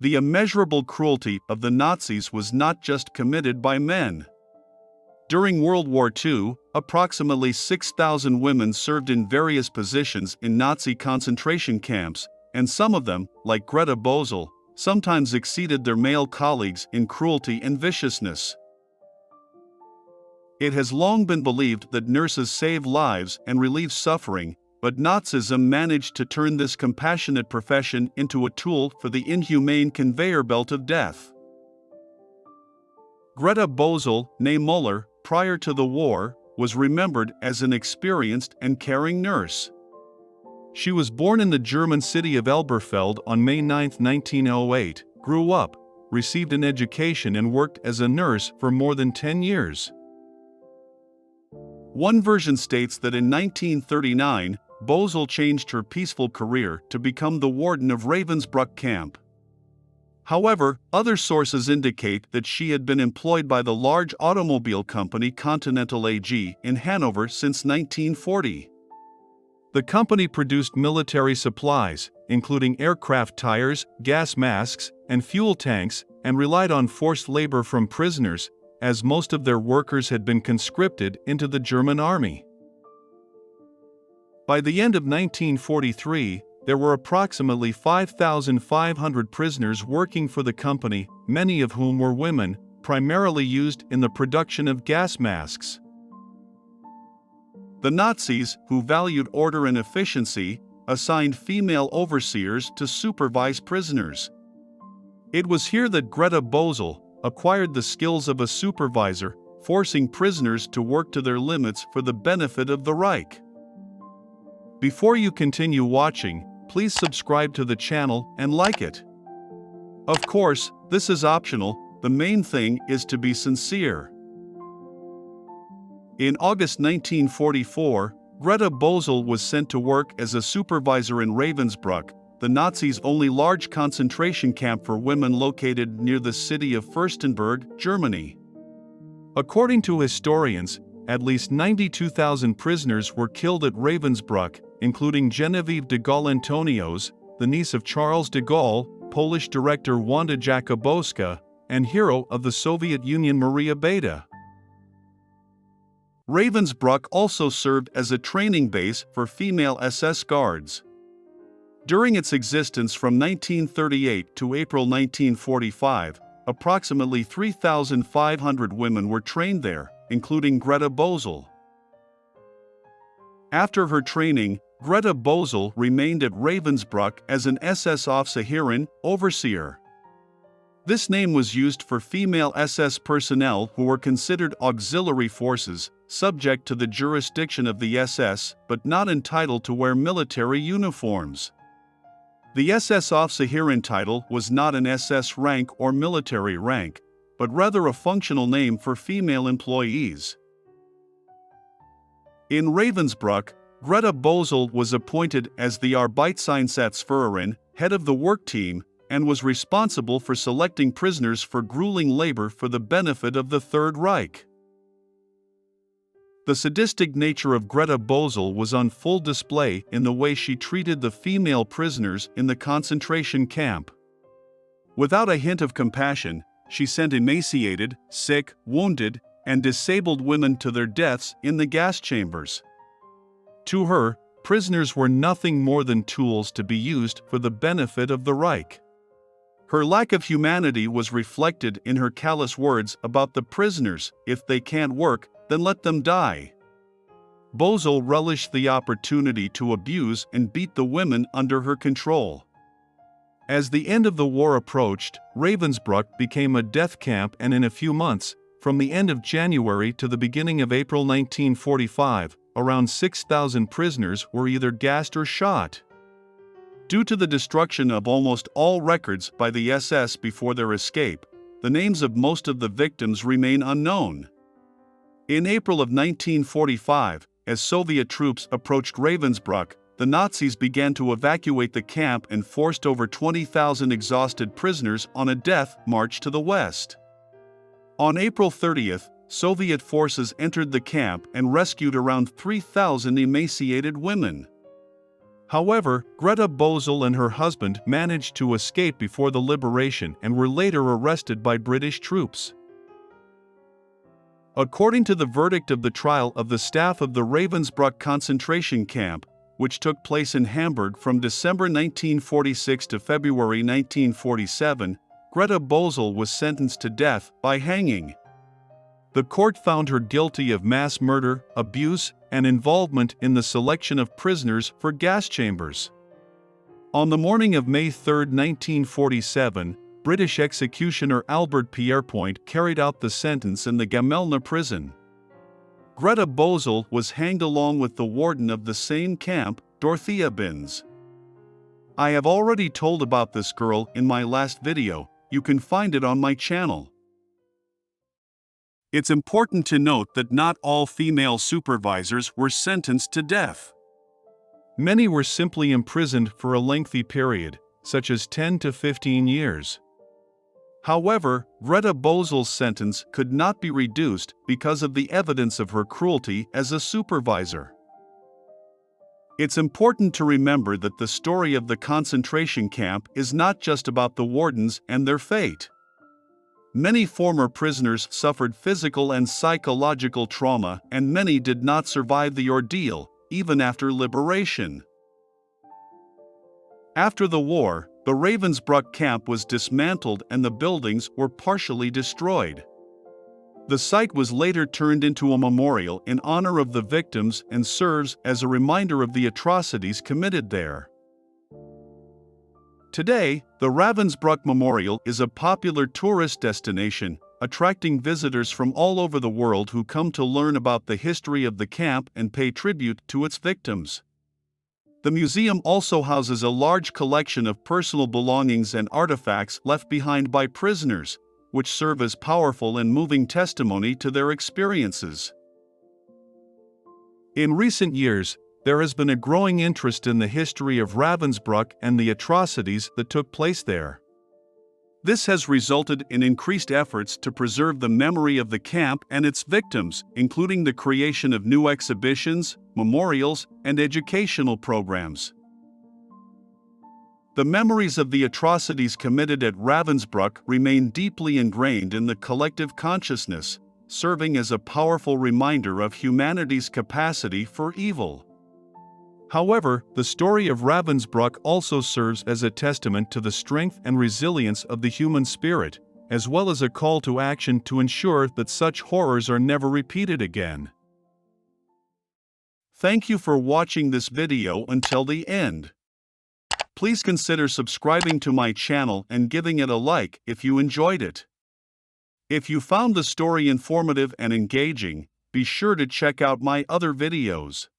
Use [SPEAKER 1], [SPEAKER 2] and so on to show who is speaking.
[SPEAKER 1] The immeasurable cruelty of the Nazis was not just committed by men. During World War II, approximately 6,000 women served in various positions in Nazi concentration camps, and some of them, like Greta Bezel, sometimes exceeded their male colleagues in cruelty and viciousness. It has long been believed that nurses save lives and relieve suffering, but Nazism managed to turn this compassionate profession into a tool for the inhumane conveyor belt of death. Greta Bezel, née Müller, prior to the war, was remembered as an experienced and caring nurse. She was born in the German city of Elberfeld on May 9, 1908, grew up, received an education and worked as a nurse for more than 10 years. One version states that in 1939, Bezel changed her peaceful career to become the warden of Ravensbrück camp. However, other sources indicate that she had been employed by the large automobile company Continental AG in Hanover since 1940. The company produced military supplies, including aircraft tires, gas masks, and fuel tanks, and relied on forced labor from prisoners, as most of their workers had been conscripted into the German army. By the end of 1943, there were approximately 5,500 prisoners working for the company, many of whom were women, primarily used in the production of gas masks. The Nazis, who valued order and efficiency, assigned female overseers to supervise prisoners. It was here that Greta Bezel acquired the skills of a supervisor, forcing prisoners to work to their limits for the benefit of the Reich. Before you continue watching, please subscribe to the channel and like it. Of course, this is optional, the main thing is to be sincere. In August 1944, Greta Bezel was sent to work as a supervisor in Ravensbrück, the Nazis' only large concentration camp for women located near the city of Fürstenberg, Germany. According to historians, at least 92,000 prisoners were killed at Ravensbrück, including Genevieve de Gaulle Antonios, the niece of Charles de Gaulle, Polish director Wanda Jakubowska, and hero of the Soviet Union Maria Beda. Ravensbrück also served as a training base for female SS guards. During its existence from 1938 to April 1945, approximately 3,500 women were trained there, including Greta Bezel. After her training, Greta Bezel remained at Ravensbrück as an SS Aufseherin, overseer. This name was used for female SS personnel who were considered auxiliary forces, subject to the jurisdiction of the SS but not entitled to wear military uniforms. The SS Aufseherin title was not an SS rank or military rank, but rather a functional name for female employees. In Ravensbrück, Greta Bezel was appointed as the Arbeitseinsatzführerin, head of the work team, and was responsible for selecting prisoners for grueling labor for the benefit of the Third Reich. The sadistic nature of Greta Bezel was on full display in the way she treated the female prisoners in the concentration camp. Without a hint of compassion, she sent emaciated, sick, wounded, and disabled women to their deaths in the gas chambers. To her, prisoners were nothing more than tools to be used for the benefit of the Reich. Her lack of humanity was reflected in her callous words about the prisoners: "If they can't work, then let them die." Bezel relished the opportunity to abuse and beat the women under her control. As the end of the war approached, Ravensbrück became a death camp, and in a few months, from the end of January to the beginning of April 1945, around 6,000 prisoners were either gassed or shot. Due to the destruction of almost all records by the SS before their escape, the names of most of the victims remain unknown. In April of 1945, as Soviet troops approached Ravensbrück, the Nazis began to evacuate the camp and forced over 20,000 exhausted prisoners on a death march to the west. On April 30th, Soviet forces entered the camp and rescued around 3,000 emaciated women. However, Greta Bezel and her husband managed to escape before the liberation and were later arrested by British troops. According to the verdict of the trial of the staff of the Ravensbrück concentration camp, which took place in Hamburg from December 1946 to February 1947, Greta Bezel was sentenced to death by hanging. The court found her guilty of mass murder, abuse, and involvement in the selection of prisoners for gas chambers. On the morning of May 3, 1947, British executioner Albert Pierrepoint carried out the sentence in the Gamelna prison. Greta Bezel was hanged along with the warden of the same camp, Dorothea Binz. I have already told about this girl in my last video. You can find it on my channel. It's important to note that not all female supervisors were sentenced to death. Many were simply imprisoned for a lengthy period, such as 10 to 15 years. However, Greta Bezel's sentence could not be reduced because of the evidence of her cruelty as a supervisor. It's important to remember that the story of the concentration camp is not just about the wardens and their fate. Many former prisoners suffered physical and psychological trauma, and many did not survive the ordeal, even after liberation. After the war, the Ravensbrück camp was dismantled and the buildings were partially destroyed. The site was later turned into a memorial in honor of the victims and serves as a reminder of the atrocities committed there. Today, the Ravensbrück Memorial is a popular tourist destination, attracting visitors from all over the world who come to learn about the history of the camp and pay tribute to its victims. The museum also houses a large collection of personal belongings and artifacts left behind by prisoners, which serve as powerful and moving testimony to their experiences. In recent years, there has been a growing interest in the history of Ravensbrück and the atrocities that took place there. This has resulted in increased efforts to preserve the memory of the camp and its victims, including the creation of new exhibitions, memorials, and educational programs. The memories of the atrocities committed at Ravensbrück remain deeply ingrained in the collective consciousness, serving as a powerful reminder of humanity's capacity for evil. However, the story of Ravensbrück also serves as a testament to the strength and resilience of the human spirit, as well as a call to action to ensure that such horrors are never repeated again. Thank you for watching this video until the end. Please consider subscribing to my channel and giving it a like if you enjoyed it. If you found the story informative and engaging, be sure to check out my other videos.